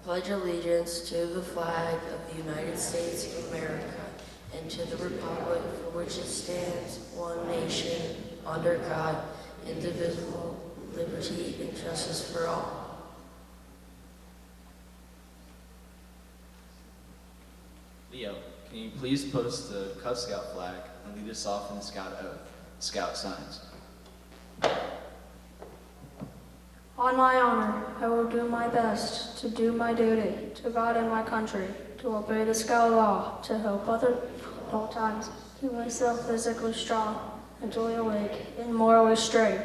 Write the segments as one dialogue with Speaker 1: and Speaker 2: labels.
Speaker 1: pledge allegiance to the flag of the United States of America and to the republic for which it stands, one nation, under God, indivisible, liberty and justice for all.
Speaker 2: Leo, can you please post the Cub Scout flag and lead us off in the Scout Oath, Scout signs?
Speaker 3: On my honor, I will do my best to do my duty to God and my country, to obey the Scout law, to help others at all times, keep myself physically strong, mentally awake, and morally straight.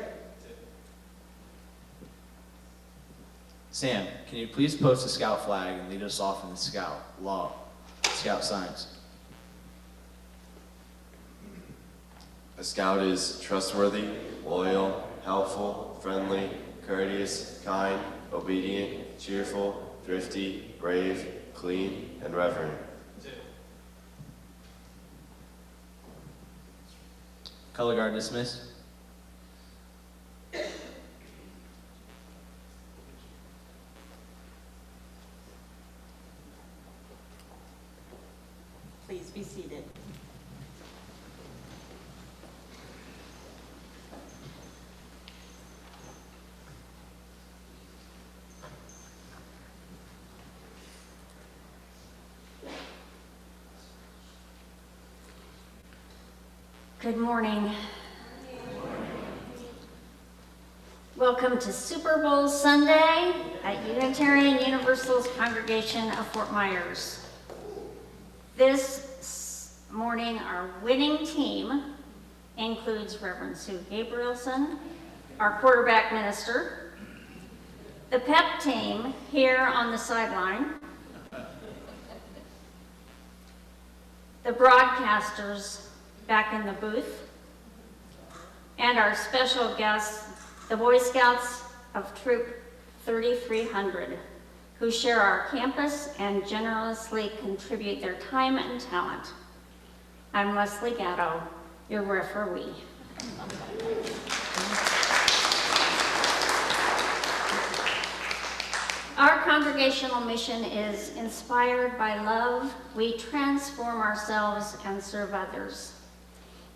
Speaker 2: Sam, can you please post the Scout flag and lead us off in the Scout law, Scout signs?
Speaker 4: A Scout is trustworthy, loyal, helpful, friendly, courteous, kind, obedient, cheerful, thrifty, brave, clean, and reverent.
Speaker 2: Color guard dismissed.
Speaker 5: Please be seated. Good morning. Welcome to Super Bowl Sunday at Unitarian Universalist Congregation of Fort Myers. This morning, our winning team includes Reverend Sue Gabrielson, our quarterback minister, the pep team here on the sideline, the broadcasters back in the booth, and our special guests, the Boy Scouts of Troop 3300, who share our campus and generously contribute their time and talent. I'm Leslie Gatto, your referee. congregational mission is inspired by love. We transform ourselves and serve others.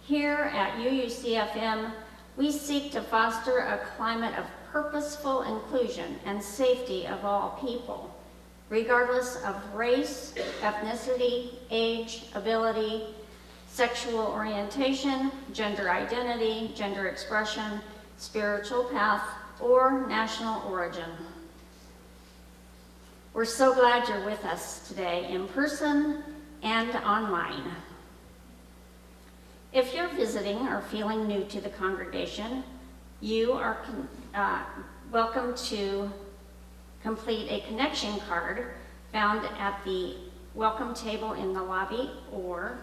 Speaker 5: Here at UUCFM, we seek to foster a climate of purposeful inclusion and safety of all people, regardless of race, ethnicity, age, ability, sexual orientation, gender identity, gender expression, spiritual path, or national origin. We're so glad you're with us today in person and online. If you're visiting or feeling new to the congregation, you are welcome to complete a connection card found at the welcome table in the lobby or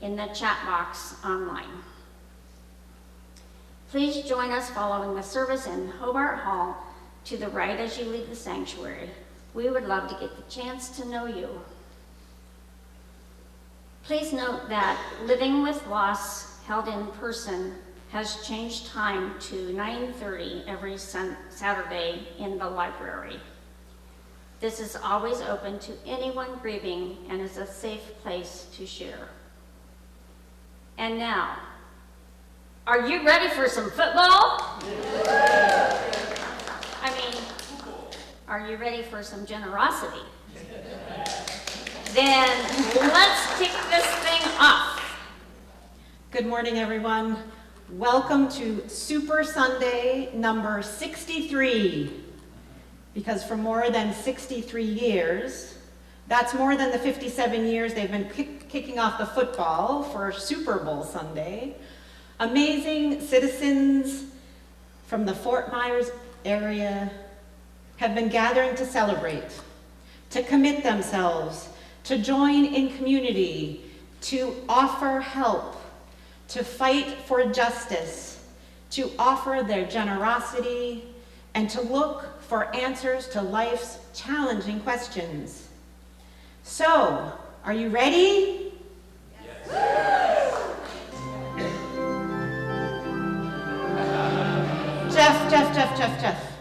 Speaker 5: in the chat box online. Please join us following the service in Hobart Hall to the right as you leave the sanctuary. We would love to get the chance to know you. Please note that Living with Loss, held in person, has changed time to 9:30 every Saturday in the library. This is always open to anyone grieving and is a safe place to share. And now, are you ready for some football? I mean, are you ready for some generosity? Then let's kick this thing off.
Speaker 6: Good morning, everyone. Welcome to Super Sunday number 63. Because for more than 63 years, that's more than the 57 years they've been kicking off the football for Super Bowl Sunday, amazing citizens from the Fort Myers area have been gathering to celebrate, to commit themselves, to join in community, to offer help, to fight for justice, to offer their generosity, and to look for answers to life's challenging questions. So, are you ready? Yes. Jeff.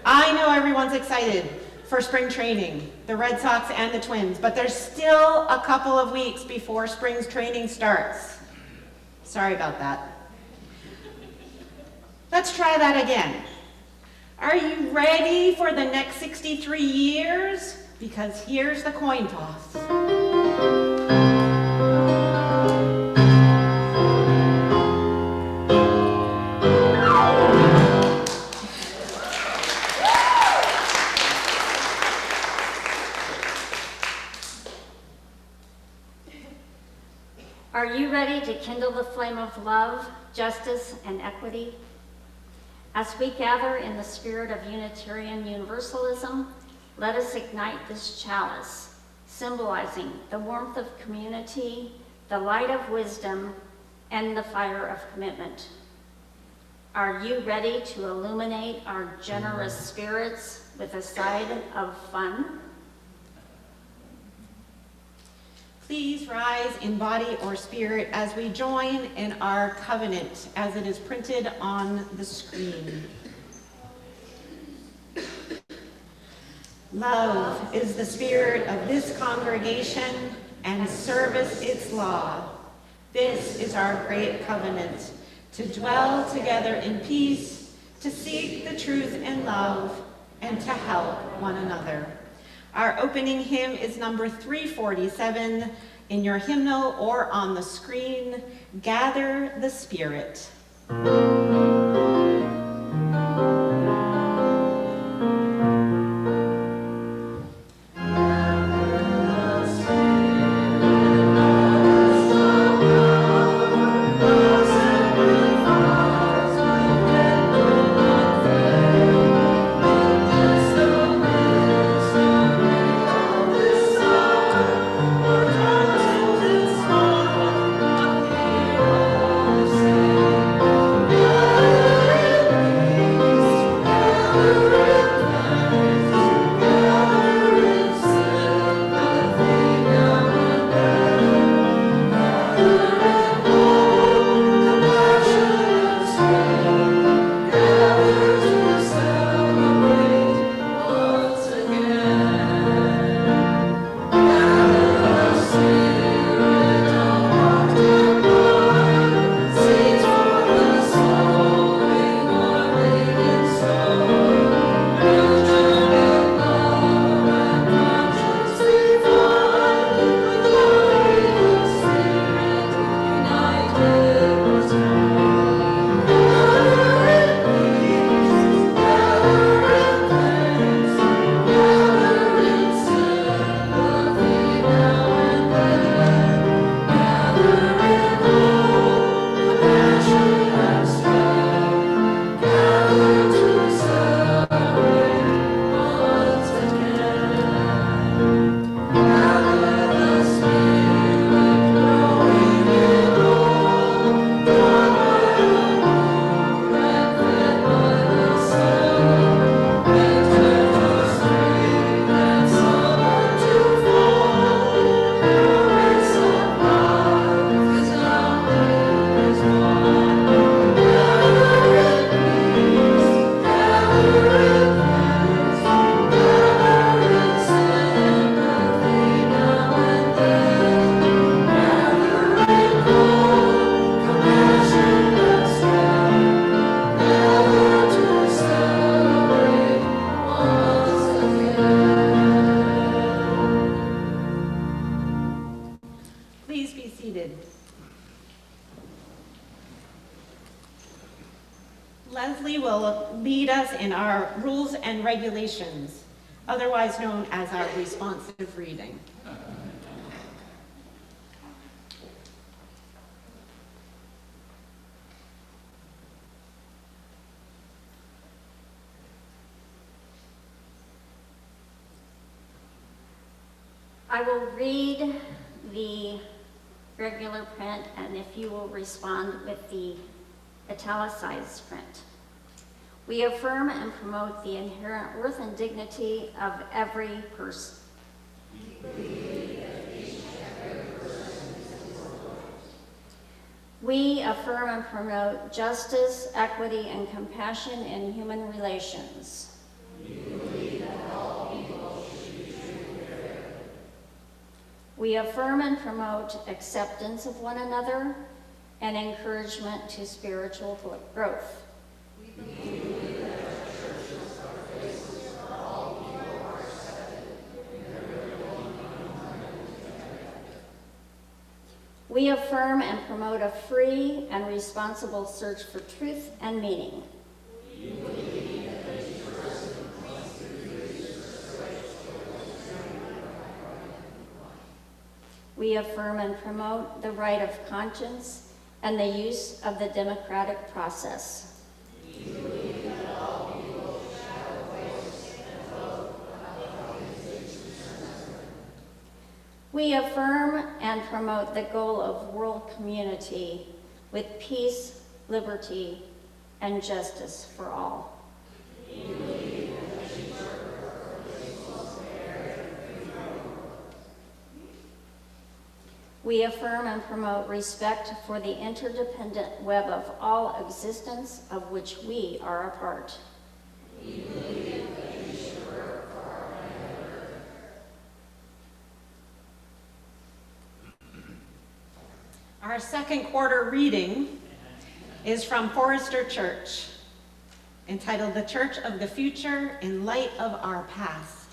Speaker 6: I know everyone's excited for spring training, the Red Sox and the Twins, but there's still a couple of weeks before spring's training starts. Sorry about that. Let's try that again. Are you ready for the next 63 years? Because here's the coin toss.
Speaker 5: Are you ready to kindle the flame of love, justice, and equity? As we gather in the spirit of Unitarian Universalism, let us ignite this chalice, symbolizing the warmth of community, the light of wisdom, and the fire of commitment. Are you ready to illuminate our generous spirits with a side of fun?
Speaker 6: Please rise in body or spirit as we join in our covenant as it is printed on the screen. Love is the spirit of this congregation and service its law. This is our great covenant, to dwell together in peace, to seek the truth in love, and to help one another. Our opening hymn is number 347 in your hymnal or on the screen, Gather the Spirit.
Speaker 7: Thank
Speaker 6: Leslie will lead us in our rules and regulations, otherwise known as our responsive reading.
Speaker 5: I will read the regular print, and if you will respond with the italicized print. We affirm and promote the inherent worth and dignity of every person. We affirm and promote justice, equity, and compassion in human relations. We affirm and promote acceptance of one another and encouragement to spiritual growth. We affirm and promote a free and responsible search for truth and meaning. We affirm and promote the right of conscience and the use of the democratic process. We affirm and promote the goal of world community with peace, liberty, and justice for all. We affirm and promote respect for the interdependent web of all existence of which we are a part.
Speaker 6: Our second quarter reading is from Forrester Church, entitled The Church of the Future in Light of Our Past.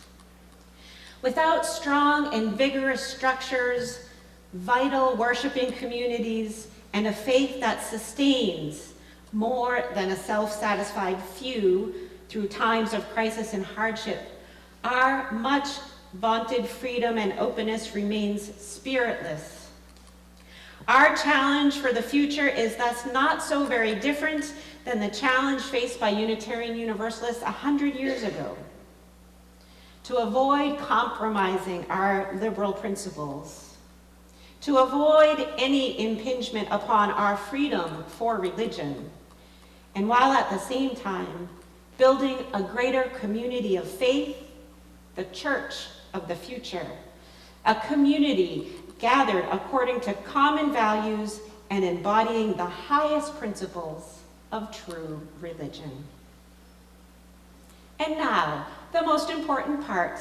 Speaker 6: Without strong and vigorous structures, vital worshiping communities, and a faith that sustains more than a self-satisfied few through times of crisis and hardship, our much vaunted freedom and openness remains spiritless. Our challenge for the future is thus not so very different than the challenge faced by Unitarian Universalists 100 years ago. To avoid compromising our liberal principles, to avoid any impingement upon our freedom for religion, and while at the same time building a greater community of faith, the Church of the Future, a community gathered according to common values and embodying the highest principles of true religion. And now, the most important part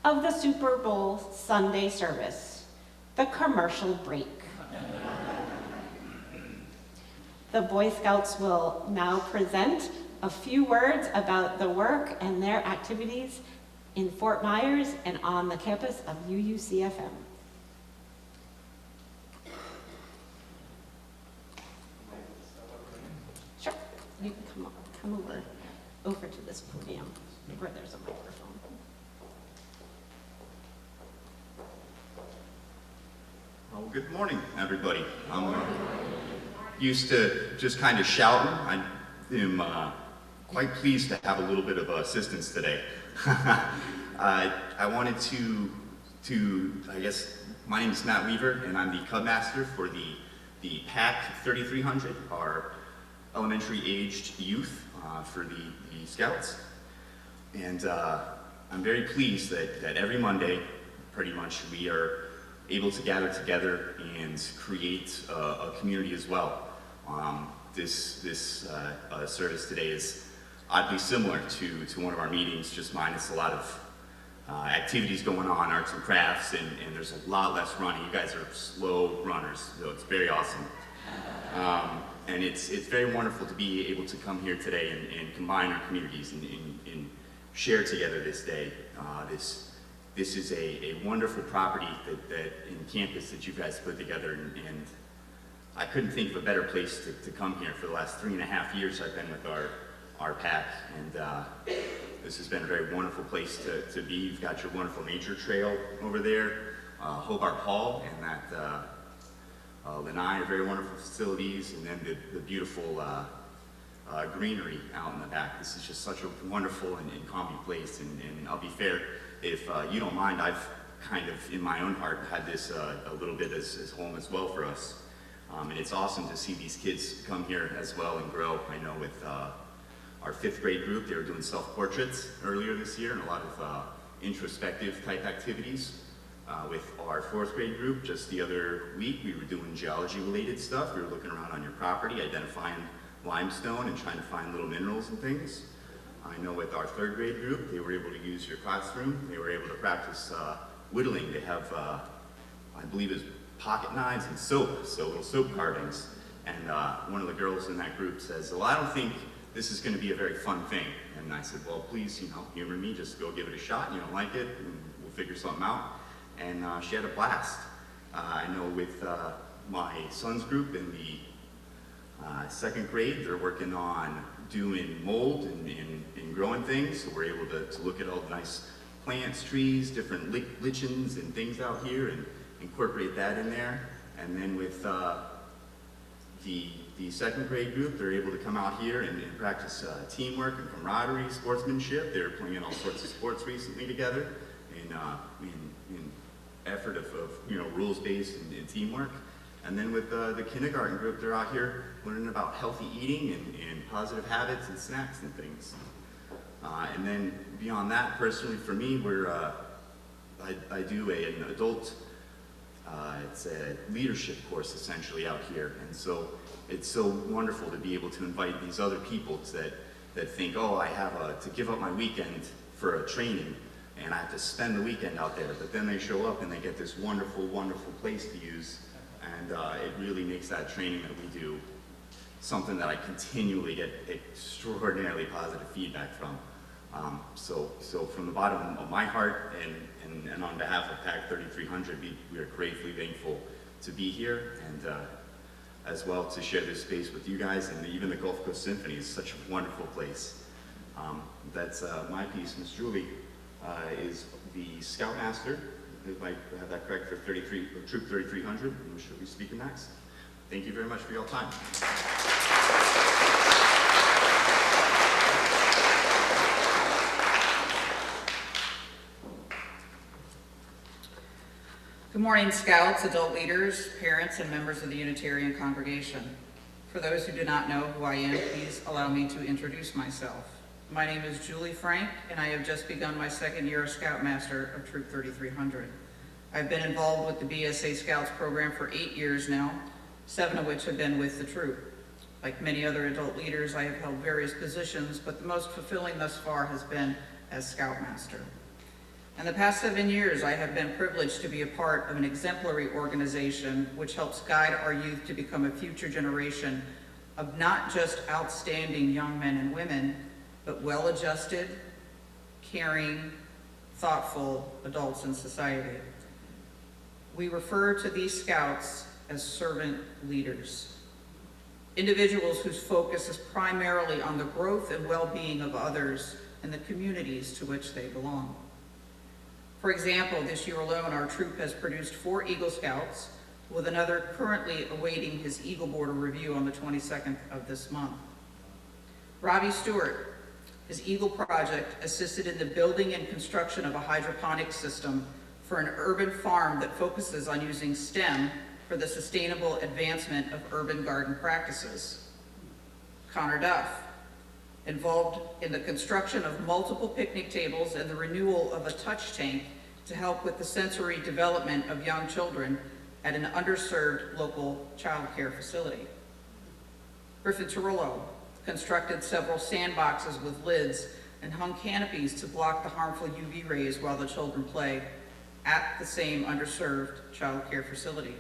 Speaker 6: of the Super Bowl Sunday service, the commercial break. The Boy Scouts will now present a few words about the work and their activities in Fort Myers and on the campus of UUCFM. Sure, you can come over to this podium where there's a microphone.
Speaker 7: Well, good morning, everybody. I'm used to just kind of shouting. I am quite pleased to have a little bit of assistance today. I wanted to, I guess, my name is Matt Weaver, and I'm the Cub Master for the PAC 3300, our elementary-aged youth for the Scouts. And I'm very pleased that every Monday, pretty much, we are able to gather together and create a community as well. This service today is oddly similar to one of our meetings, just minus a lot of activities going on, arts and crafts, and there's a lot less running. You guys are slow runners, so it's very awesome. And it's very wonderful to be able to come here today and combine our communities and share together this day. This is a wonderful property that in campus that you guys put together, and I couldn't think of a better place to come here. For the last 3.5 years I've been with our pack, and this has been a very wonderful place to be. You've got your wonderful nature trail over there, Hobart Hall, and that Lanai are very wonderful facilities, and then the beautiful greenery out in the back. This is just such a wonderful and calming place, and I'll be fair, if you don't mind, I've kind of, in my own heart, had this a little bit as home as well for us. And it's awesome to see these kids come here as well and grow. I know with our 5th grade group, they were doing self-portraits earlier this year and a lot of introspective type activities. With our 4th grade group, just the other week, we were doing geology related stuff. We were looking around on your property, identifying limestone and trying to find little minerals and things. I know with our 3rd grade group, they were able to use your classroom. They were able to practice whittling. They have, I believe it's pocket knives and soap, so little soap carvings. And one of the girls in that group says, well, I don't think this is going to be a very fun thing. And I said, well, please, humor me, just go give it a shot. You don't like it, and we'll figure something out. And she had a blast. I know with my son's group in the 2nd grade, they're working on doing mold and growing things. So we're able to look at all the nice plants, trees, different lichens and things out here and incorporate that in there. And then with the 2nd grade group, they're able to come out here and practice teamwork and camaraderie, sportsmanship. They're playing all sorts of sports recently together in effort of rules-based and teamwork. And then with the kindergarten group, they're out here learning about healthy eating and positive habits and snacks and things. And then beyond that, personally for me, I do an adult, it's a leadership course essentially out here. And so it's so wonderful to be able to invite these other people that think, oh, I have to give up my weekend for a training and I have to spend the weekend out there. But then they show up and they get this wonderful, wonderful place to use. And it really makes that training that we do something that I continually get extraordinarily positive feedback from. So from the bottom of my heart and on behalf of PAC 3300, we are gratefully thankful to be here and as well to share this space with you guys, and even the Gulf Coast Symphony is such a wonderful place. That's my piece. Miss Julie is the Scoutmaster, if I have that correct, for Troop 3300, and she'll be speaking next. Thank you very much for your time.
Speaker 8: Good morning, Scouts, adult leaders, parents, and members of the Unitarian congregation. For those who do not know who I am, please allow me to introduce myself. My name is Julie Frank, and I have just begun my 2nd year as Scoutmaster of Troop 3300. I've been involved with the BSA Scouts program for 8 years now, 7 of which have been with the troop. Like many other adult leaders, I have held various positions, but the most fulfilling thus far has been as Scoutmaster. In the past 7 years, I have been privileged to be a part of an exemplary organization which helps guide our youth to become a future generation of not just outstanding young men and women, but well-adjusted, caring, thoughtful adults in society. We refer to these Scouts as servant leaders, individuals whose focus is primarily on the growth and well-being of others and the communities to which they belong. For example, this year alone, our troop has produced 4 Eagle Scouts, with another currently awaiting his Eagle Board review on the 22nd of this month. Robbie Stewart, his Eagle project, assisted in the building and construction of a hydroponic system for an urban farm that focuses on using STEM for the sustainable advancement of urban garden practices. Connor Duff, involved in the construction of multiple picnic tables and the renewal of a touch tank to help with the sensory development of young children at an underserved local child care facility. Griffin Cirillo constructed several sandboxes with lids and hung canopies to block the harmful UV rays while the children play at the same underserved child care facility.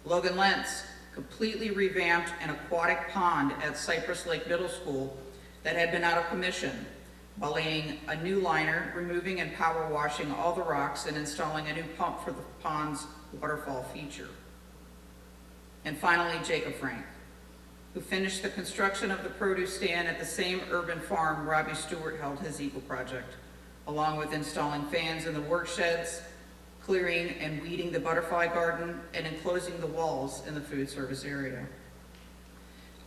Speaker 8: Logan Lentz completely revamped an aquatic pond at Cypress Lake Middle School that had been out of commission by laying a new liner, removing and power washing all the rocks, and installing a new pump for the pond's waterfall feature. And finally, Jacob Frank, who finished the construction of the produce stand at the same urban farm Robbie Stewart held his Eagle project, along with installing fans in the work sheds, clearing and weeding the butterfly garden, and enclosing the walls in the food service area.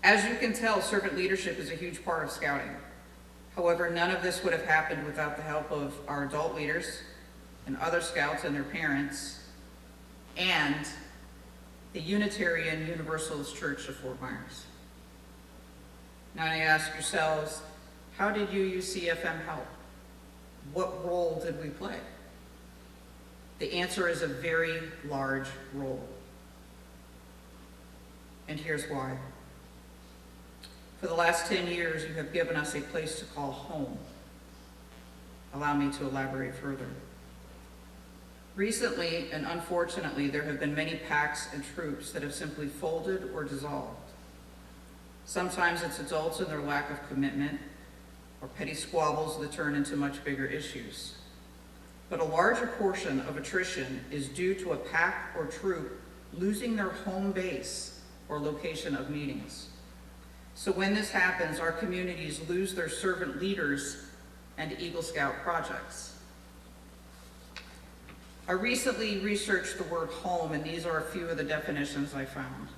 Speaker 8: As you can tell, servant leadership is a huge part of Scouting. However, none of this would have happened without the help of our adult leaders and other Scouts and their parents, and the Unitarian Universalist Church of Fort Myers. Now you ask yourselves, how did UUCFM help? What role did we play? The answer is a very large role. And here's why. For the last 10 years, you have given us a place to call home. Allow me to elaborate further. Recently, and unfortunately, there have been many packs and troops that have simply folded or dissolved. Sometimes it's adults and their lack of commitment, or petty squabbles that turn into much bigger issues. But a larger portion of attrition is due to a pack or troop losing their home base or location of meetings. So when this happens, our communities lose their servant leaders and Eagle Scout projects. I recently researched the word home, and these are a few of the definitions I found.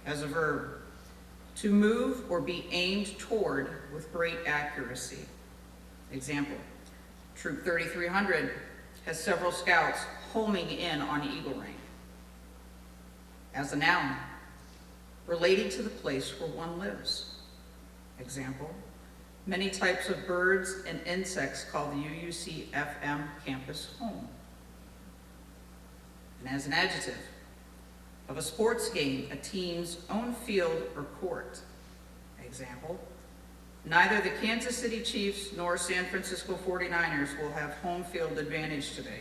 Speaker 8: As a verb, to move or be aimed toward with great accuracy. Example, Troop 3300 has several scouts homing in on Eagle Rank. As a noun, relating to the place where one lives. Example, many types of birds and insects call the UUCFM campus home. And as an adjective, of a sports game, a team's own field or court. Example, neither the Kansas City Chiefs nor San Francisco 49ers will have home field advantage today,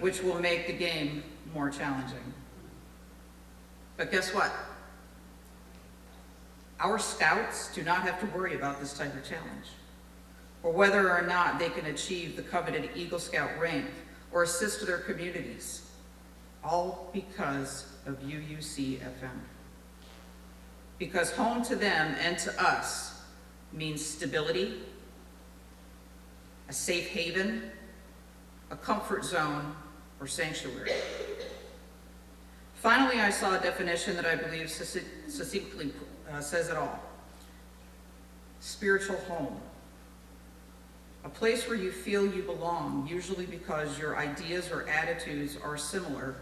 Speaker 8: which will make the game more challenging. But guess what? Our scouts do not have to worry about this type of challenge, or whether or not they can achieve the coveted Eagle Scout rank or assist their communities, all because of UUCFM. Because home to them and to us means stability, a safe haven, a comfort zone, or sanctuary. Finally, I saw a definition that I believe succinctly says it all. Spiritual home. A place where you feel you belong, usually because your ideas or attitudes are similar,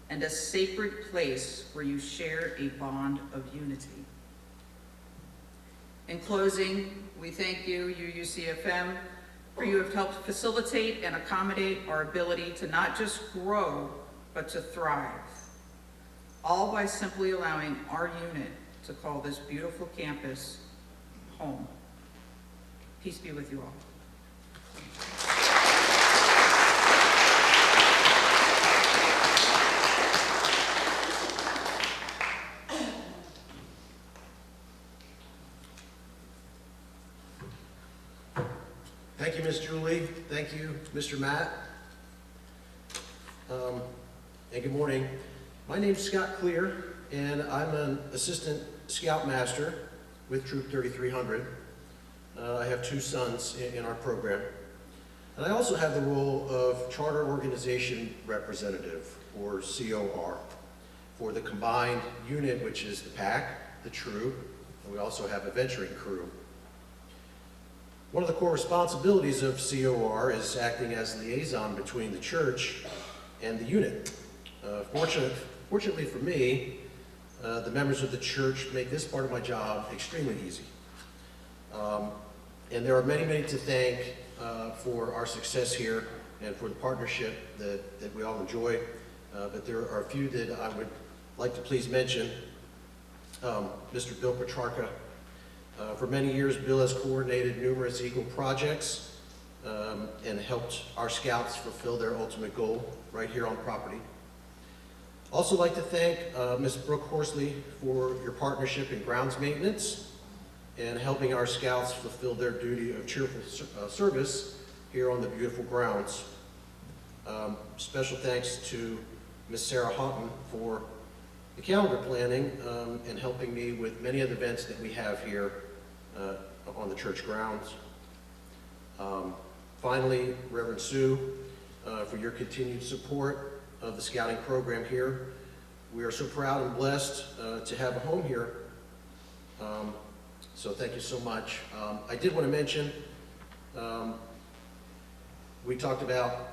Speaker 8: and a sacred place where you share a bond of unity. In closing, we thank you, UUCFM, for you have helped facilitate and accommodate our ability to not just grow, but to thrive. All by simply allowing our unit to call this beautiful campus home. Peace be with you all.
Speaker 9: Thank you, Ms. Julie. Thank you, Mr. Matt. And good morning. My name's Scott Clear, and I'm an assistant scoutmaster with Troop 3300. I have two sons in our program. And I also have the role of Charter Organization Representative, or COR, for the combined unit, which is the pack, the troop, and we also have a venturing crew. One of the core responsibilities of COR is acting as liaison between the church and the unit. Fortunately for me, the members of the church make this part of my job extremely easy. And there are many, many to thank for our success here and for the partnership that we all enjoy. But there are a few that I would like to please mention. Mr. Bill Petrarca. For many years, Bill has coordinated numerous Eagle projects and helped our scouts fulfill their ultimate goal right here on property. Also like to thank Ms. Brooke Horsley for your partnership in grounds maintenance and helping our scouts fulfill their duty of cheerful service here on the beautiful grounds. Special thanks to Ms. Sarah Houghton for the calendar planning and helping me with many of the events that we have here on the church grounds. Finally, Reverend Sue, for your continued support of the scouting program here. We are so proud and blessed to have a home here. So thank you so much. I did want to mention, we talked about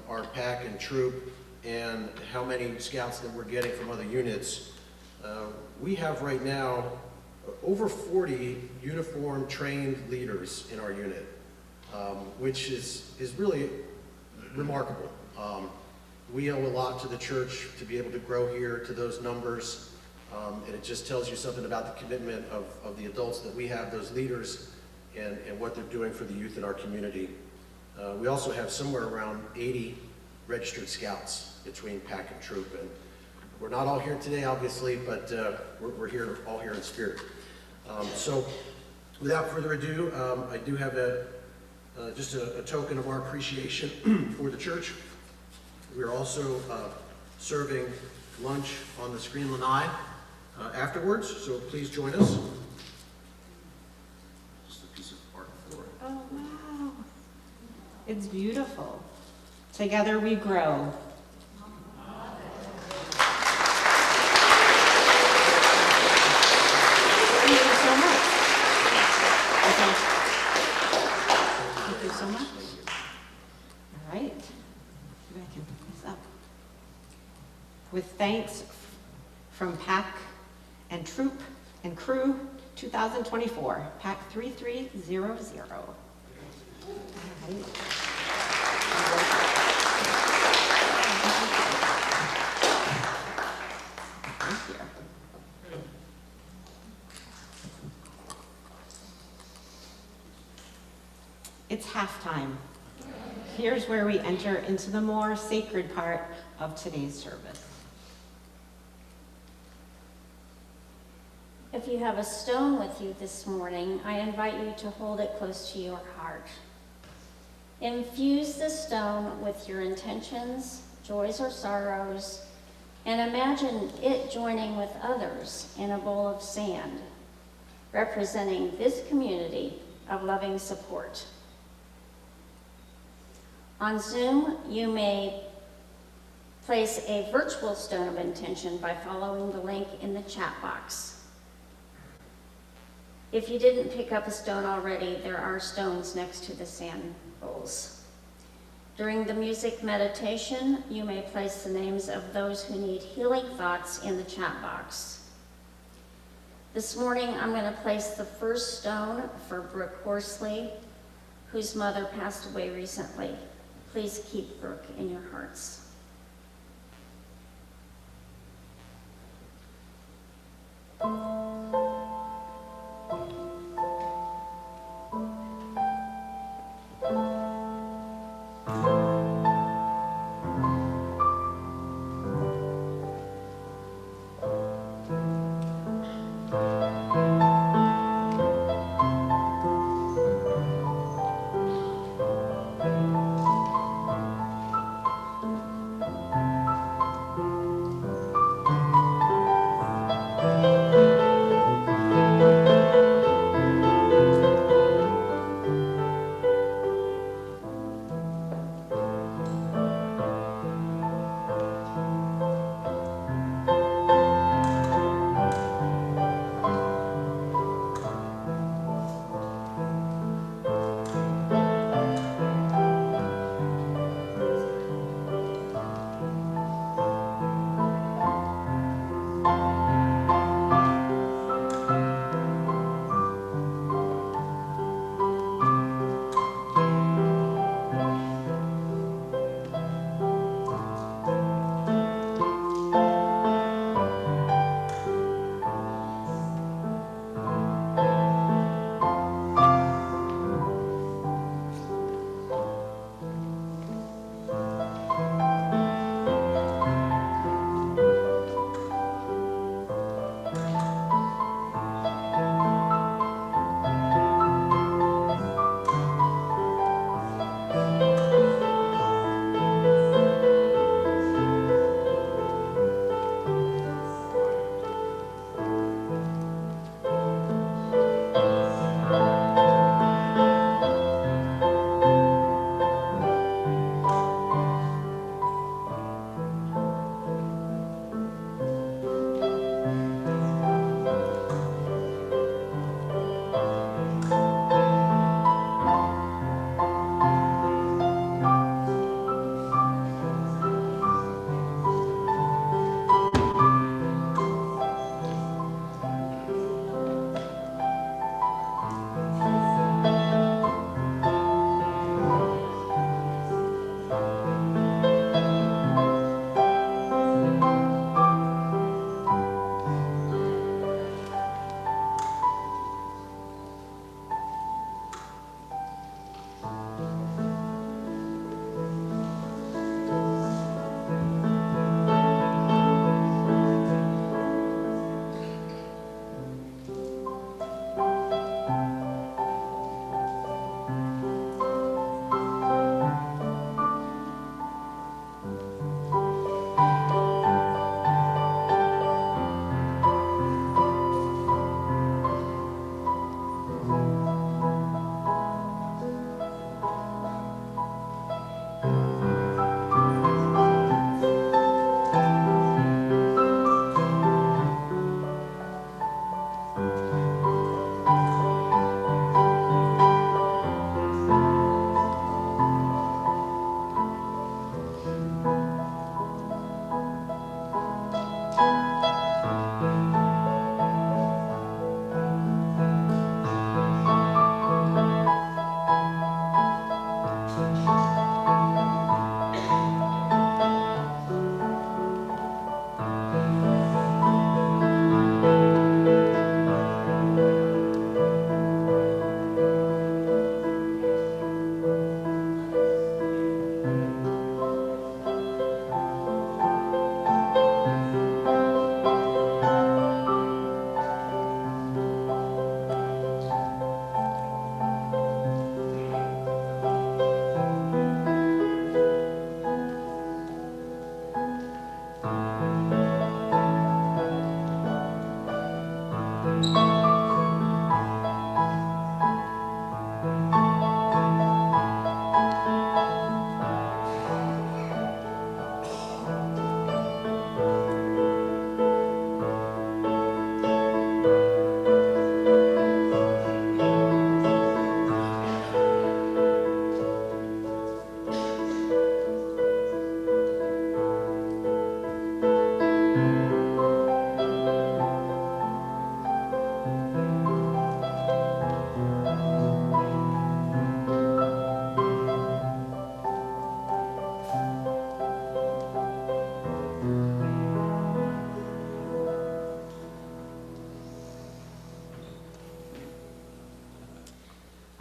Speaker 9: our pack and troop and how many scouts that we're getting from other units. We have right now over 40 uniformed trained leaders in our unit, which is really remarkable. We owe a lot to the church to be able to grow here to those numbers, and it just tells you something about the commitment of the adults that we have, those leaders, and what they're doing for the youth in our community. We also have somewhere around 80 registered scouts between pack and troop, and we're not all here today, obviously, but we're here, all here in spirit. So without further ado, I do have just a token of our appreciation for the church. We are also serving lunch on the screen lanai afterwards, so please join us. Just a piece of art for it.
Speaker 6: Oh, wow. It's beautiful. Together we grow. Thank you so much. Okay. Thank you so much. All right. Maybe I can put this up. With thanks from Pack and Troop and Crew 2024, Pack 3300. All right. Thank you. It's halftime. Here's where we enter into the more sacred part of today's service.
Speaker 5: If you have a stone with you this morning, I invite you to hold it close to your heart. Infuse the stone with your intentions, joys or sorrows, and imagine it joining with others in a bowl of sand, representing this community of loving support. On Zoom, you may place a virtual stone of intention by following the link in the chat box. If you didn't pick up a stone already, there are stones next to the sand bowls. During the music meditation, you may place the names of those who need healing thoughts in the chat box. This morning, I'm going to place the first stone for Brooke Horsley, whose mother passed away recently. Please keep Brooke in your hearts.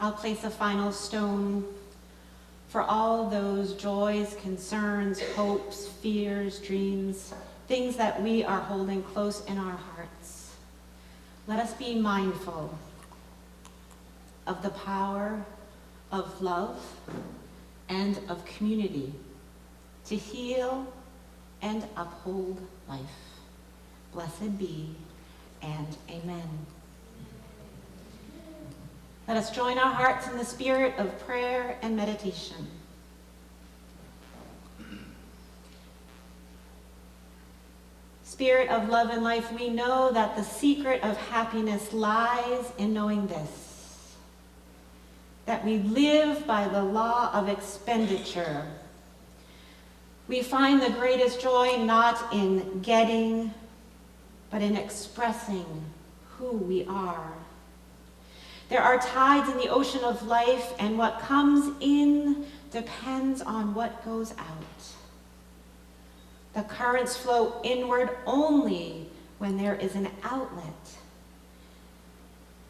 Speaker 6: I'll place a final stone for all those joys, concerns, hopes, fears, dreams, things that we are holding close in our hearts. Let us be mindful of the power of love and of community to heal and uphold life. Blessed be, and amen. Let us join our hearts in the spirit of prayer and meditation. Spirit of love and life, we know that the secret of happiness lies in knowing this, that we live by the law of expenditure. We find the greatest joy not in getting, but in expressing who we are. There are tides in the ocean of life, and what comes in depends on what goes out. The currents flow inward only when there is an outlet.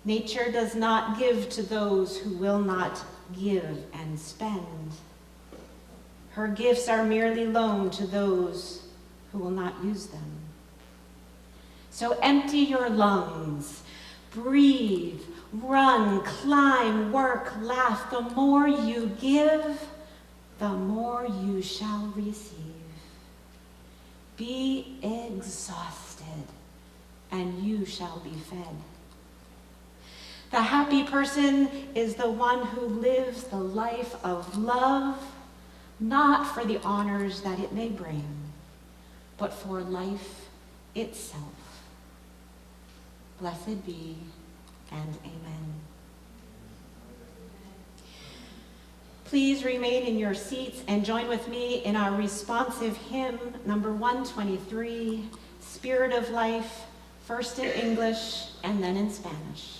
Speaker 6: Nature does not give to those who will not give and spend. Her gifts are merely loaned to those who will not use them. So empty your lungs, breathe, run, climb, work, laugh. The more you give, the more you shall receive. Be exhausted, and you shall be fed. The happy person is the one who lives the life of love, not for the honors that it may bring, but for life itself. Blessed be, and amen. Please remain in your seats and join with me in our responsive hymn, number 123, Spirit of Life, first in English and then in Spanish.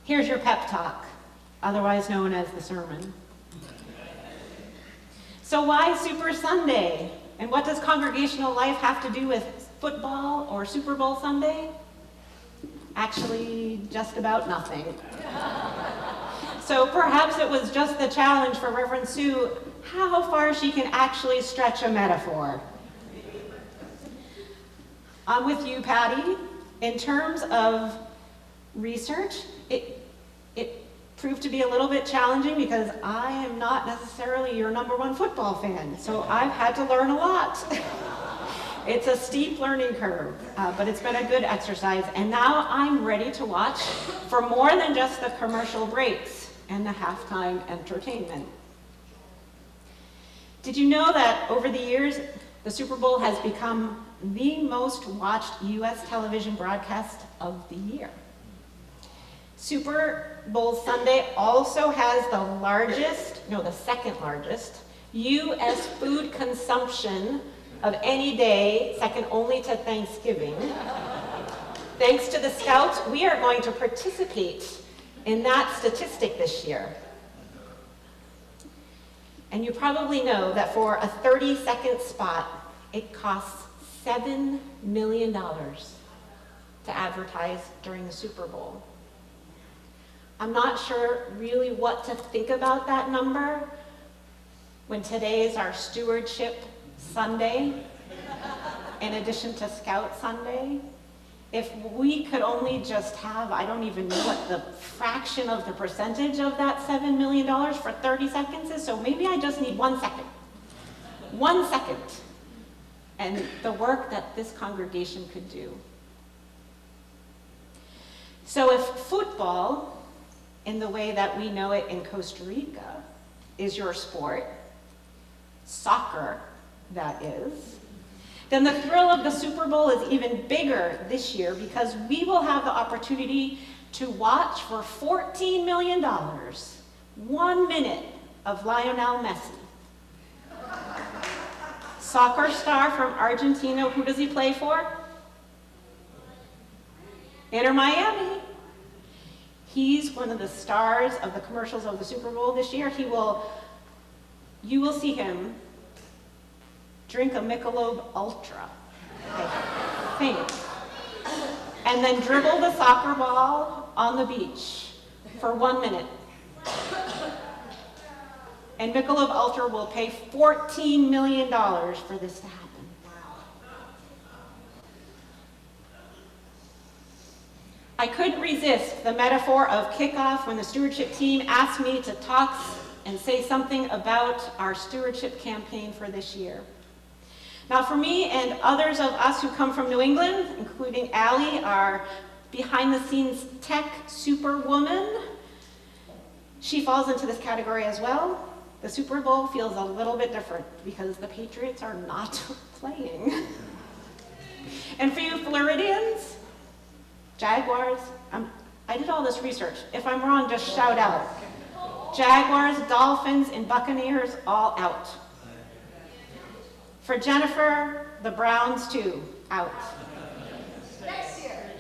Speaker 6: Here's your pep talk, otherwise known as the sermon. So why Super Sunday? And what does congregational life have to do with football or Super Bowl Sunday? Actually, just about nothing. So perhaps it was just the challenge for Reverend Sue, how far she can actually stretch a metaphor. I'm with you, Patty. In terms of research, it proved to be a little bit challenging because I am not necessarily your #1 football fan, so I've had to learn a lot. It's a steep learning curve, but it's been a good exercise, and now I'm ready to watch for more than just the commercial breaks and the halftime entertainment. Did you know that over the years, the Super Bowl has become the most watched U.S. television broadcast of the year? Super Bowl Sunday also has the second largest U.S. food consumption of any day, second only to Thanksgiving. Thanks to the Scouts, we are going to participate in that statistic this year. And you probably know that for a 30-second spot, it costs $7 million to advertise during the Super Bowl. I'm not sure really what to think about that number when today is our Stewardship Sunday, in addition to Scout Sunday. If we could only just have, I don't even know what the fraction of the percentage of that $7 million for 30 seconds is, so maybe I just need 1 second. 1 second. And the work that this congregation could do. So if football, in the way that we know it in Costa Rica, is your sport, soccer, that is, then the thrill of the Super Bowl is even bigger this year because we will have the opportunity to watch for $14 million, 1 minute of Lionel Messi. Soccer star from Argentina, who does he play for? Inter Miami. He's one of the stars of the commercials of the Super Bowl this year. You will see him drink a Michelob Ultra, I think, and then dribble the soccer ball on the beach for 1 minute. And Michelob Ultra will pay $14 million for this to happen. I couldn't resist the metaphor of kickoff when the stewardship team asked me to talk and say something about our stewardship campaign for this year. Now for me and others of us who come from New England, including Allie, our behind-the-scenes tech superwoman, she falls into this category as well. The Super Bowl feels a little bit different because the Patriots are not playing. And for you Floridians, Jaguars, I did all this research. If I'm wrong, just shout out. Jaguars, Dolphins, and Buccaneers, all out. For Jennifer, the Browns too, out. Next year.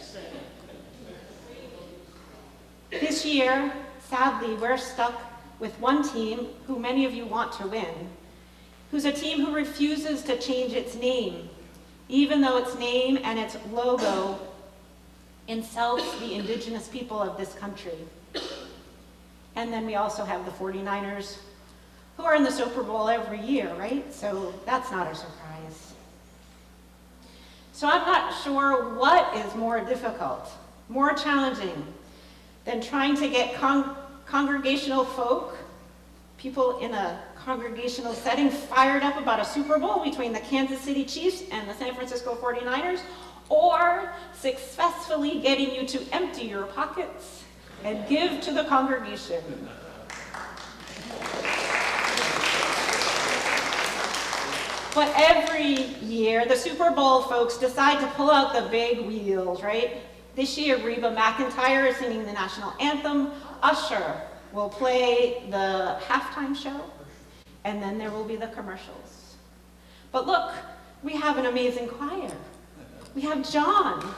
Speaker 6: This year, sadly, we're stuck with one team who many of you want to win, who's a team who refuses to change its name, even though its name and its logo insults the indigenous people of this country. And then we also have the 49ers, who are in the Super Bowl every year, right? So that's not a surprise. So I'm not sure what is more difficult, more challenging than trying to get congregational folk, people in a congregational setting, fired up about a Super Bowl between the Kansas City Chiefs and the San Francisco 49ers, or successfully getting you to empty your pockets and give to the congregation. But every year, the Super Bowl folks decide to pull out the big wheels, right? This year, Reba McEntire is singing the national anthem. Usher will play the halftime show, and then there will be the commercials. But look, we have an amazing choir. We have John.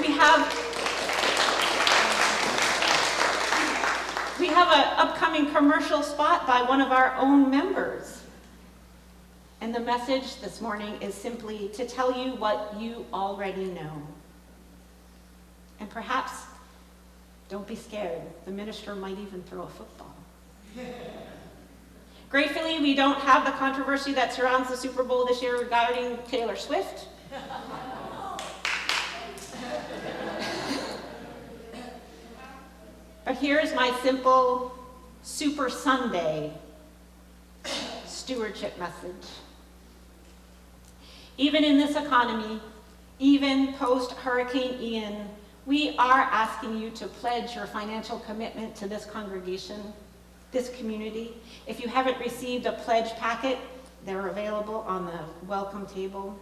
Speaker 6: We have an upcoming commercial spot by one of our own members. And the message this morning is simply to tell you what you already know. And perhaps, don't be scared, the minister might even throw a football. Gratefully, we don't have the controversy that surrounds the Super Bowl this year regarding Taylor Swift. But here's my simple Super Sunday stewardship message. Even in this economy, even post-Hurricane Ian, we are asking you to pledge your financial commitment to this congregation, this community. If you haven't received a pledge packet, they're available on the welcome table.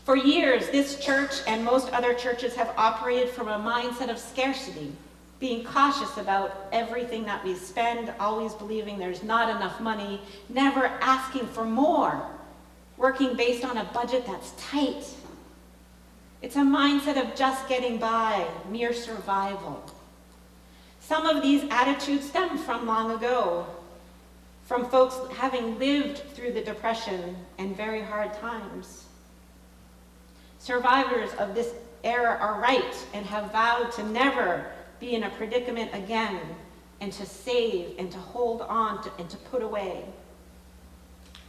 Speaker 6: For years, this church and most other churches have operated from a mindset of scarcity, being cautious about everything that we spend, always believing there's not enough money, never asking for more, working based on a budget that's tight. It's a mindset of just getting by, mere survival. Some of these attitudes stem from long ago, from folks having lived through the Depression and very hard times. Survivors of this era are right and have vowed to never be in a predicament again, and to save and to hold on to, and to put away.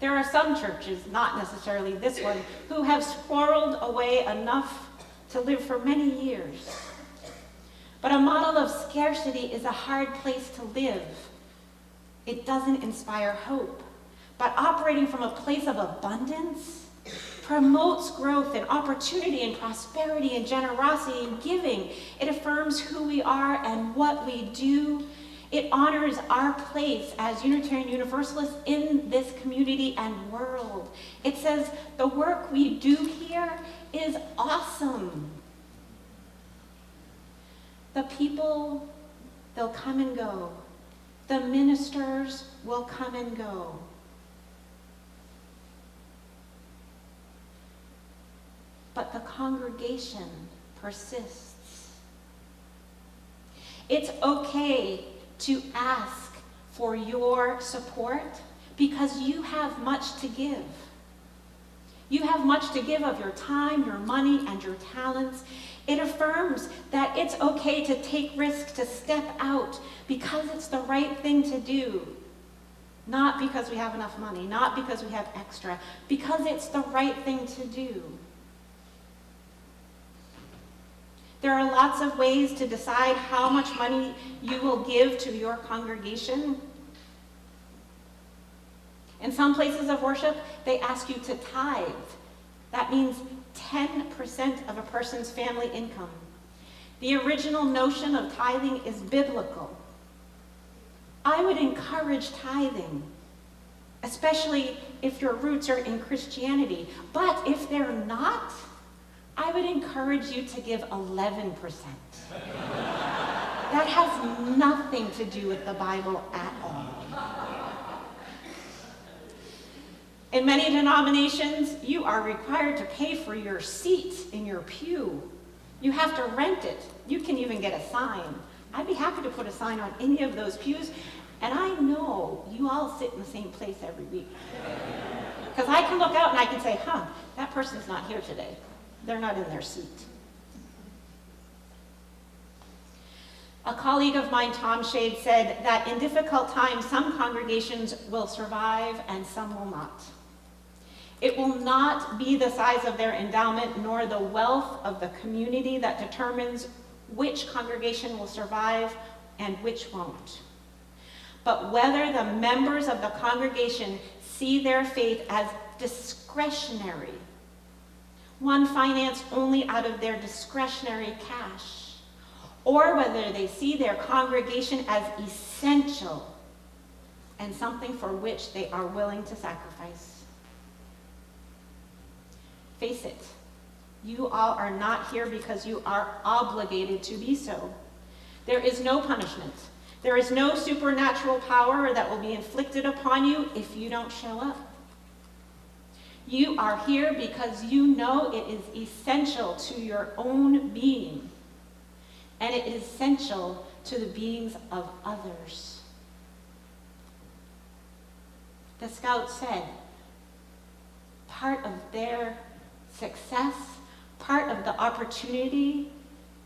Speaker 6: There are some churches, not necessarily this one, who have squirreled away enough to live for many years. But a model of scarcity is a hard place to live. It doesn't inspire hope. But operating from a place of abundance promotes growth and opportunity and prosperity and generosity and giving. It affirms who we are and what we do. It honors our place as Unitarian Universalists in this community and world. It says the work we do here is awesome. The people, they'll come and go. The ministers will come and go. But the congregation persists. It's okay to ask for your support because you have much to give. You have much to give of your time, your money, and your talents. It affirms that it's okay to take risks, to step out because it's the right thing to do. Not because we have enough money, not because we have extra, because it's the right thing to do. There are lots of ways to decide how much money you will give to your congregation. In some places of worship, they ask you to tithe. That means 10% of a person's family income. The original notion of tithing is biblical. I would encourage tithing, especially if your roots are in Christianity. But if they're not, I would encourage you to give 11%. That has nothing to do with the Bible at all. In many denominations, you are required to pay for your seat in your pew. You have to rent it. You can even get a sign. I'd be happy to put a sign on any of those pews, and I know you all sit in the same place every week. Because I can look out and I can say, that person's not here today. They're not in their seat. A colleague of mine, Tom Shade, said that in difficult times, some congregations will survive and some will not. It will not be the size of their endowment nor the wealth of the community that determines which congregation will survive and which won't. But whether the members of the congregation see their faith as discretionary, one financed only out of their discretionary cash, or whether they see their congregation as essential and something for which they are willing to sacrifice. Face it, you all are not here because you are obligated to be so. There is no punishment. There is no supernatural power that will be inflicted upon you if you don't show up. You are here because you know it is essential to your own being, and it is essential to the beings of others. The Scouts said part of their success, part of the opportunity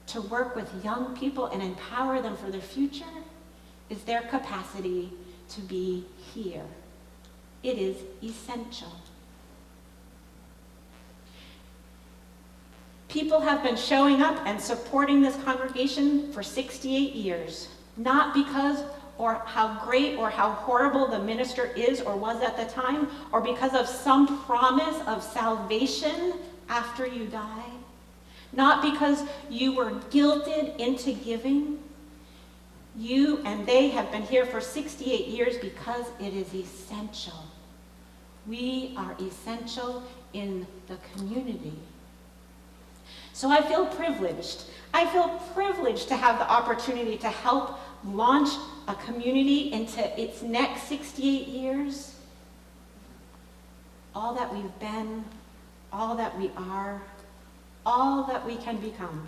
Speaker 6: to work with young people and empower them for their future is their capacity to be here. It is essential. People have been showing up and supporting this congregation for 68 years, not because or how great or how horrible the minister is or was at the time, or because of some promise of salvation after you die, not because you were guilted into giving. You and they have been here for 68 years because it is essential. We are essential in the community. So I feel privileged. I feel privileged to have the opportunity to help launch a community into its next 68 years. All that we've been, all that we are, all that we can become.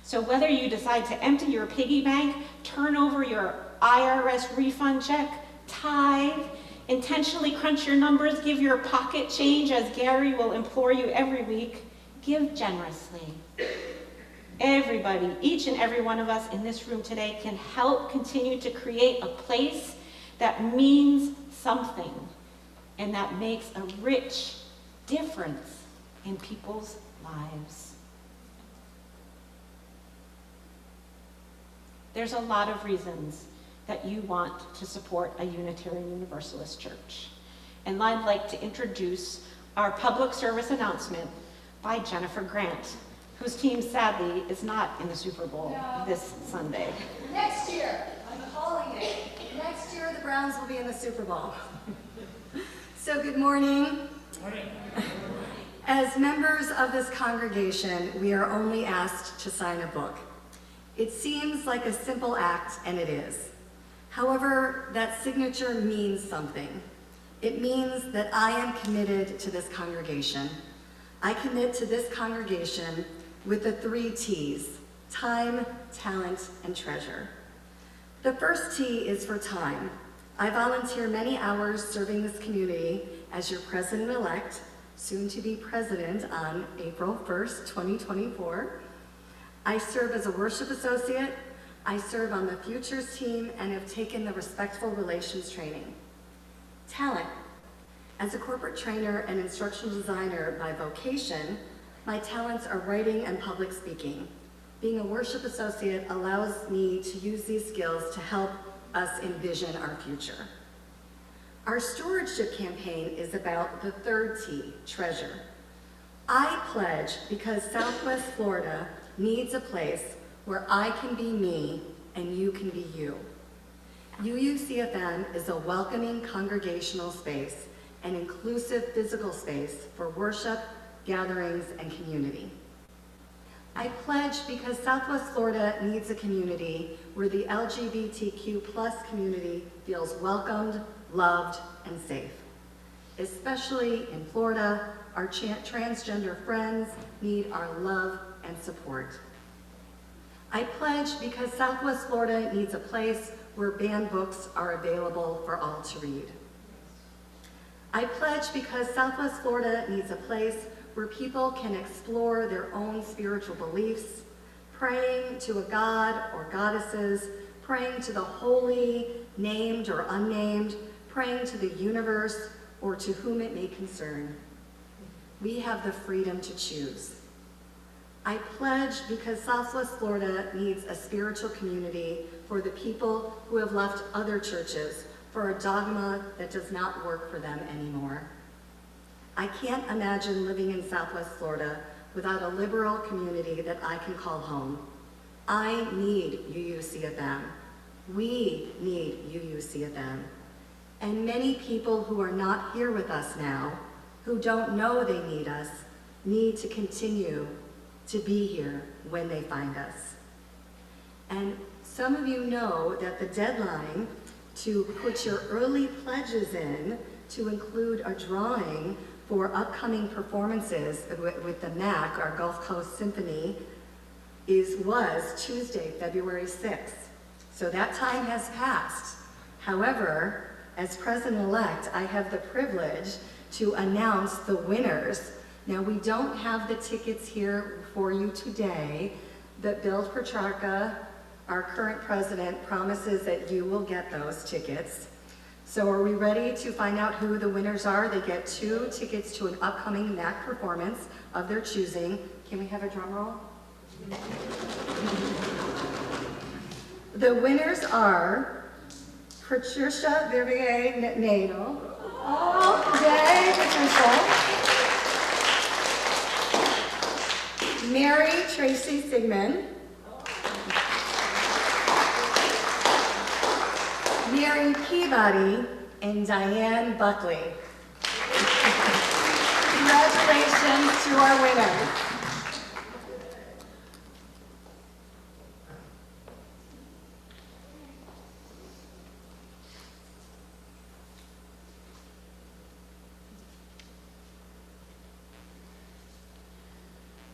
Speaker 6: So whether you decide to empty your piggy bank, turn over your IRS refund check, tithe, intentionally crunch your numbers, give your pocket change as Gary will implore you every week, give generously. Everybody, each and every one of us in this room today can help continue to create a place that means something and that makes a rich difference in people's lives. There's a lot of reasons that you want to support a Unitarian Universalist church. And I'd like to introduce our public service announcement by Jennifer Grant, whose team sadly is not in the Super Bowl this Sunday.
Speaker 10: Next year, I'm calling it. Next year, the Browns will be in the Super Bowl. So good morning. Morning. As members of this congregation, we are only asked to sign a book. It seems like a simple act, and it is. However, that signature means something. It means that I am committed to this congregation. I commit to this congregation with the 3 T's: time, talent, and treasure. The first T is for time. I volunteer many hours serving this community as your president-elect, soon to be president on April 1st, 2024. I serve as a worship associate. I serve on the futures team and have taken the respectful relations training. Talent. As a corporate trainer and instructional designer by vocation, my talents are writing and public speaking. Being a worship associate allows me to use these skills to help us envision our future. Our stewardship campaign is about the third T, treasure. I pledge because Southwest Florida needs a place where I can be me and you can be you. UUCFM is a welcoming congregational space, an inclusive physical space for worship, gatherings, and community. I pledge because Southwest Florida needs a community where the LGBTQ+ community feels welcomed, loved, and safe. Especially in Florida, our transgender friends need our love and support. I pledge because Southwest Florida needs a place where banned books are available for all to read. I pledge because Southwest Florida needs a place where people can explore their own spiritual beliefs, praying to a god or goddesses, praying to the holy, named or unnamed, praying to the universe or to whom it may concern. We have the freedom to choose. I pledge because Southwest Florida needs a spiritual community for the people who have left other churches for a dogma that does not work for them anymore. I can't imagine living in Southwest Florida without a liberal community that I can call home. I need UUCFM. We need UUCFM. And many people who are not here with us now, who don't know they need us, need to continue to be here when they find us. And some of you know that the deadline to put your early pledges in to include a drawing for upcoming performances with the MAC, our Gulf Coast Symphony, was Tuesday, February 6th. So that time has passed. However, as president-elect, I have the privilege to announce the winners. Now, we don't have the tickets here for you today, but Bill Petrarca, our current president, promises that you will get those tickets. So are we ready to find out who the winners are? They get 2 tickets to an upcoming MAC performance of their choosing, Can we have a drum roll? The winners are Patricia Vivier Nadel. Oh, yay, Patricia. Mary Tracy Sigmund. Mary Peabody and Diane Buckley. Congratulations to our winners.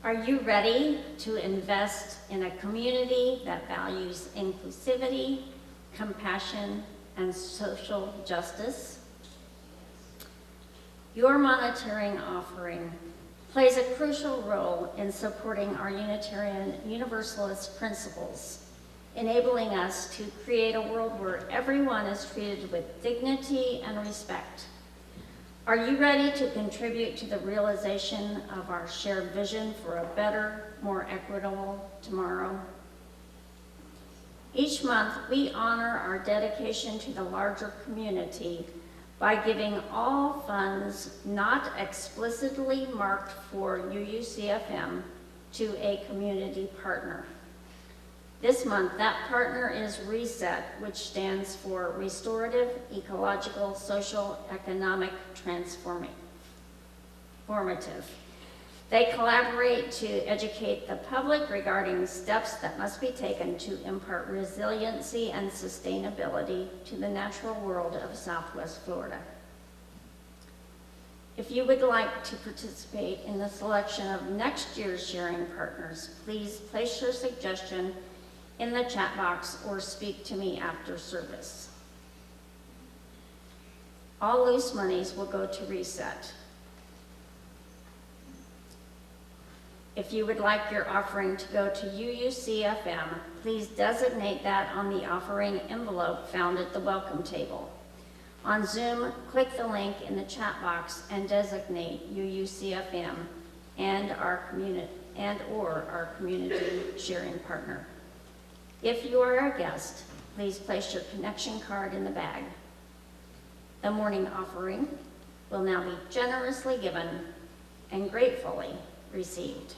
Speaker 5: Are you ready to invest in a community that values inclusivity, compassion, and social justice? Your monitoring offering plays a crucial role in supporting our Unitarian Universalist principles, enabling us to create a world where everyone is treated with dignity and respect. Are you ready to contribute to the realization of our shared vision for a better, more equitable tomorrow? Each month, we honor our dedication to the larger community by giving all funds not explicitly marked for UUCFM to a community partner. This month, that partner is RESET, which stands for Restorative, Ecological, Social, Economic, Transformative. They collaborate to educate the public regarding steps that must be taken to impart resiliency and sustainability to the natural world of Southwest Florida. If you would like to participate in the selection of next year's sharing partners, please place your suggestion in the chat box or speak to me after service. All loose monies will go to RESET. If you would like your offering to go to UUCFM, please designate that on the offering envelope found at the welcome table. On Zoom, click the link in the chat box and designate UUCFM and or our community sharing partner. If you are a guest, please place your connection card in the bag. The morning offering will now be generously given and gratefully received.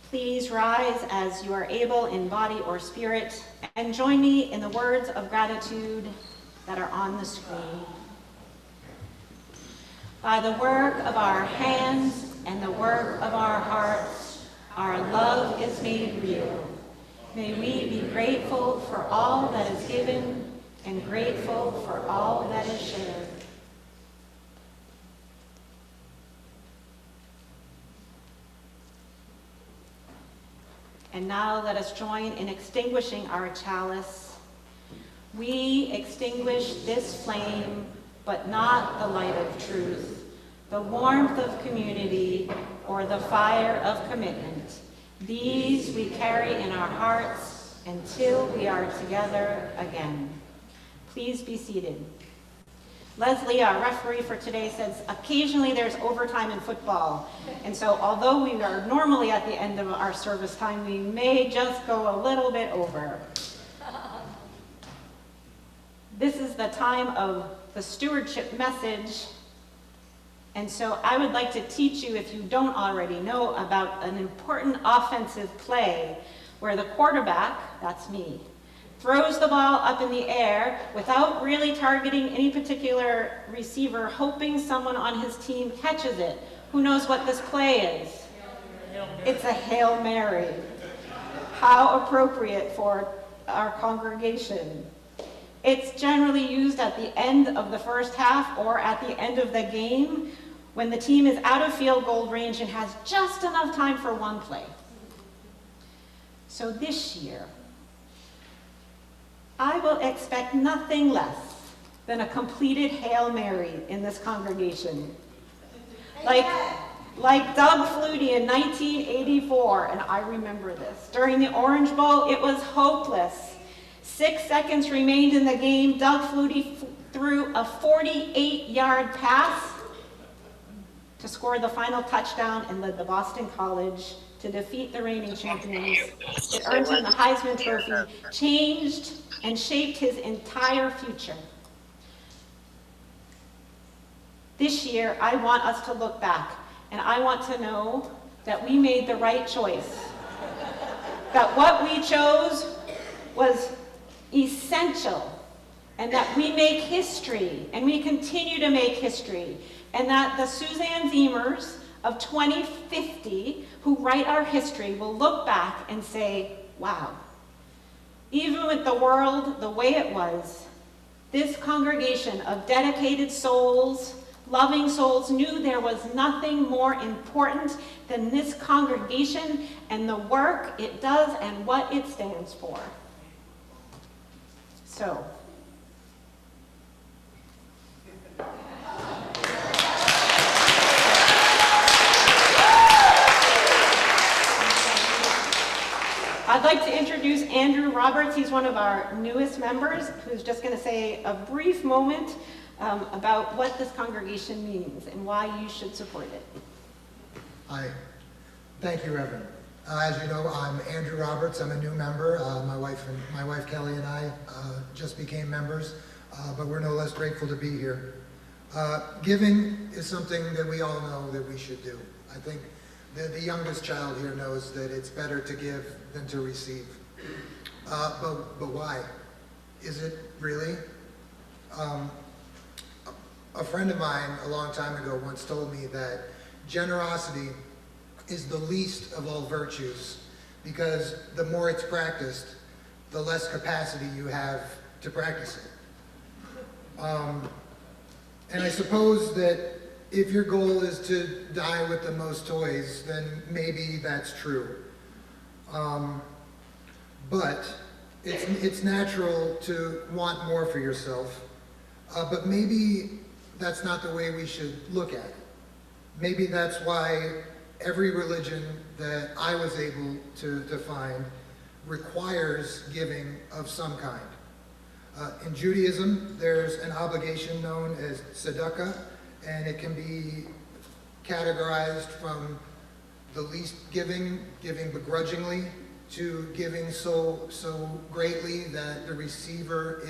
Speaker 6: Please rise as you are able in body or spirit and join me in the words of gratitude that are on the screen. By the work of our hands and the work of our hearts, our love is made real. May we be grateful for all that is given and grateful for all that is shared. And now let us join in extinguishing our chalice. We extinguish this flame, but not the light of truth, the warmth of community, or the fire of commitment. These we carry in our hearts until we are together again. Please be seated. Leslie, our referee for today, says occasionally there's overtime in football. And so although we are normally at the end of our service time, we may just go a little bit over. This is the time of the stewardship message. And so I would like to teach you, if you don't already know, about an important offensive play where the quarterback, that's me, throws the ball up in the air without really targeting any particular receiver, hoping someone on his team catches it. Who knows what this play is? It's a Hail Mary. How appropriate for our congregation. It's generally used at the end of the first half or at the end of the game when the team is out of field goal range and has just enough time for one play. So this year, I will expect nothing less than a completed Hail Mary in this congregation. Like Doug Flutie in 1984, and I remember this. During the Orange Bowl, it was hopeless. 6 seconds remained in the game. Doug Flutie threw a 48-yard pass to score the final touchdown and led the Boston College to defeat the reigning champions. It earned him the Heisman Trophy, changed and shaped his entire future. This year, I want us to look back, and I want to know that we made the right choice. That what we chose was essential, and that we make history, and we continue to make history, and that the Suzanne Ziemers of 2050 who write our history will look back and say, wow, even with the world the way it was, this congregation of dedicated souls, loving souls, knew there was nothing more important than this congregation and the work it does and what it stands for. So, I'd like to introduce Andrew Roberts. He's one of our newest members who's just going to say a brief moment about what this congregation means and why you should support it.
Speaker 11: Hi. Thank you, Reverend. As you know, I'm Andrew Roberts. I'm a new member. My wife Kelly and I just became members, but we're no less grateful to be here. Giving is something that we all know that we should do. I think the youngest child here knows that it's better to give than to receive. But why? Is it really? A friend of mine a long time ago once told me that generosity is the least of all virtues because the more it's practiced, the less capacity you have to practice it. And I suppose that if your goal is to die with the most toys, then maybe that's true. But it's natural to want more for yourself, but maybe that's not the way we should look at it. Maybe that's why every religion that I was able to find requires giving of some kind. In Judaism, there's an obligation known as tzedakah, and it can be categorized from the least giving begrudgingly, to giving so greatly that the receiver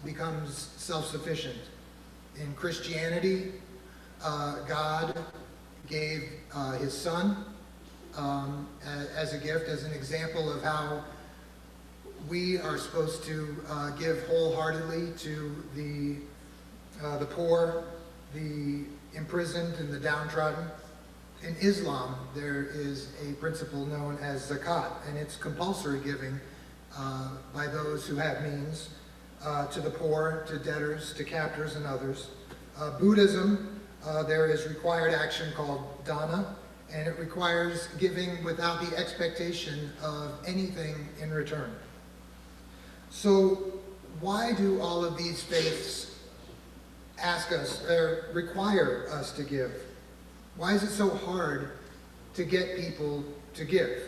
Speaker 11: becomes self-sufficient. In Christianity, God gave his son as a gift, as an example of how we are supposed to give wholeheartedly to the poor, the imprisoned, and the downtrodden. In Islam, there is a principle known as zakat, and it's compulsory giving by those who have means. to the poor, to debtors, to captors, and others. Buddhism, there is required action called dana, and it requires giving without the expectation of anything in return. So why do all of these faiths ask us, or require us to give? Why is it so hard to get people to give?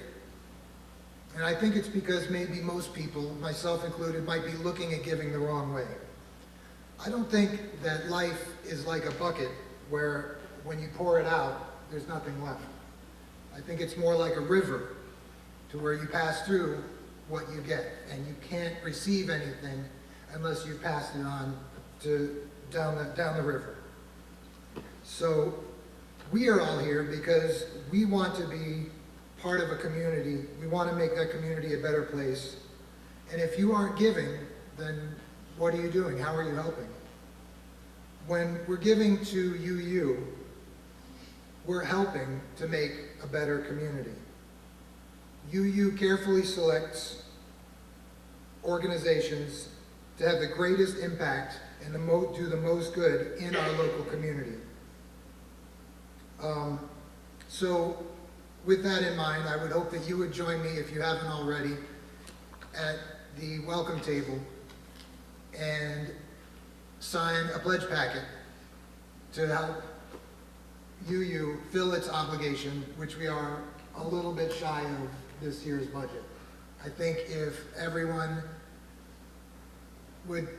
Speaker 11: And I think it's because maybe most people, myself included, might be looking at giving the wrong way. I don't think that life is like a bucket where when you pour it out, there's nothing left. I think it's more like a river to where you pass through what you get, and you can't receive anything unless you pass it on to down the river. So we are all here because we want to be part of a community. We want to make that community a better place. And if you aren't giving, then what are you doing? How are you helping? When we're giving to UU, we're helping to make a better community. UU carefully selects organizations to have the greatest impact and do the most good in our local community. So with that in mind, I would hope that you would join me, if you haven't already, at the welcome table and sign a pledge packet to help UU fill its obligation, which we are a little bit shy of this year's budget. I think if everyone would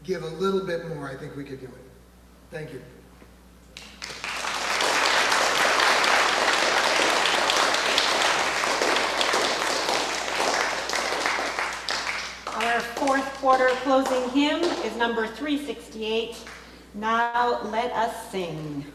Speaker 11: give a little bit more, I think we could do it. Thank you.
Speaker 6: Our fourth quarter closing hymn is number 368, Now Let Us Sing.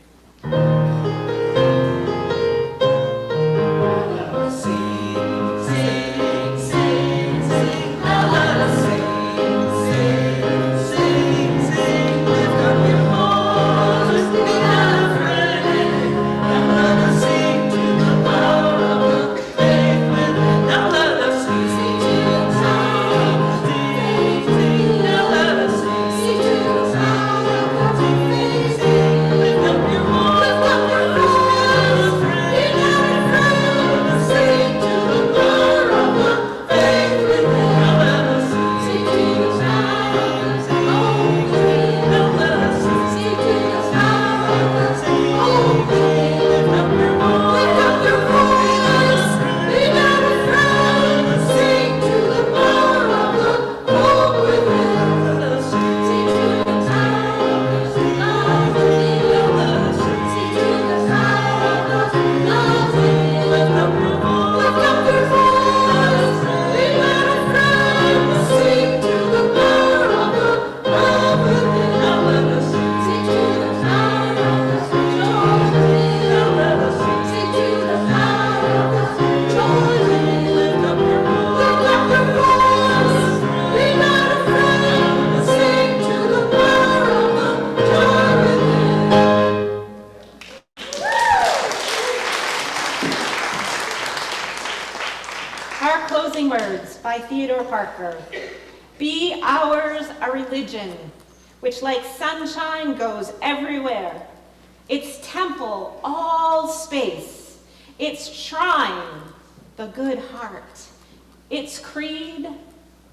Speaker 6: Be ours a religion which like sunshine goes everywhere, its temple all space, its shrine the good heart, its creed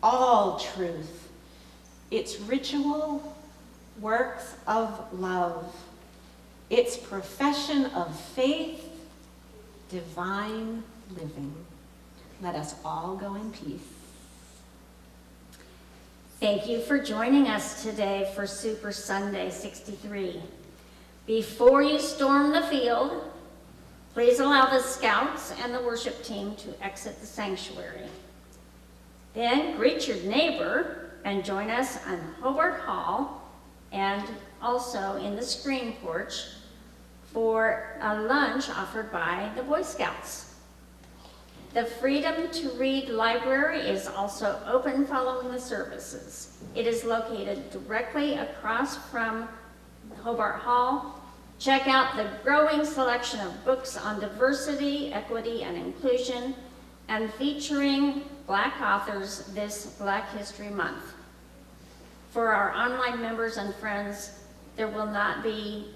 Speaker 6: all truth, its ritual works of love, its profession of faith divine living. Let us all go in peace.
Speaker 5: Thank you for joining us today for Super Sunday 63. Before you storm the field, please allow the Scouts and the worship team to exit the sanctuary. Then greet your neighbor and join us on Hobart Hall and also in the screen porch for a lunch offered by the Boy Scouts. The Freedom to Read Library is also open following the services. It is located directly across from Hobart Hall. Check out the growing selection of books on diversity, equity, and inclusion, and featuring Black authors this Black History Month. For our online members and friends, there will not be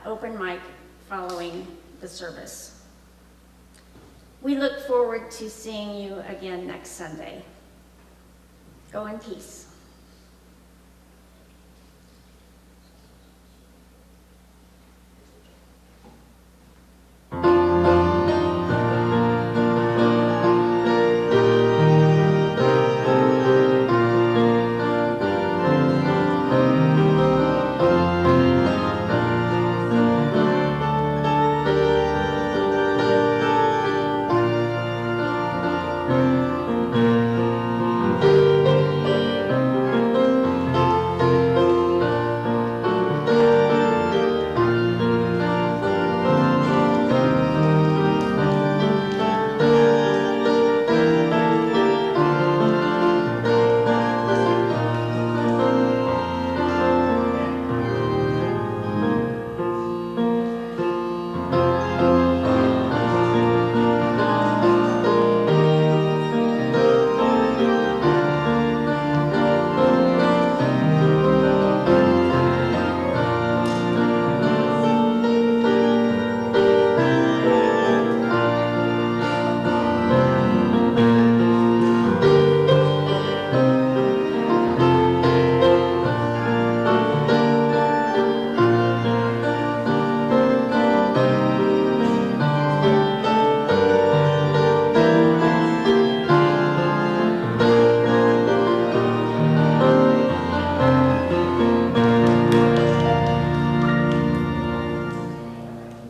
Speaker 5: open mic following the service. We look forward to seeing you again next Sunday. Go in peace.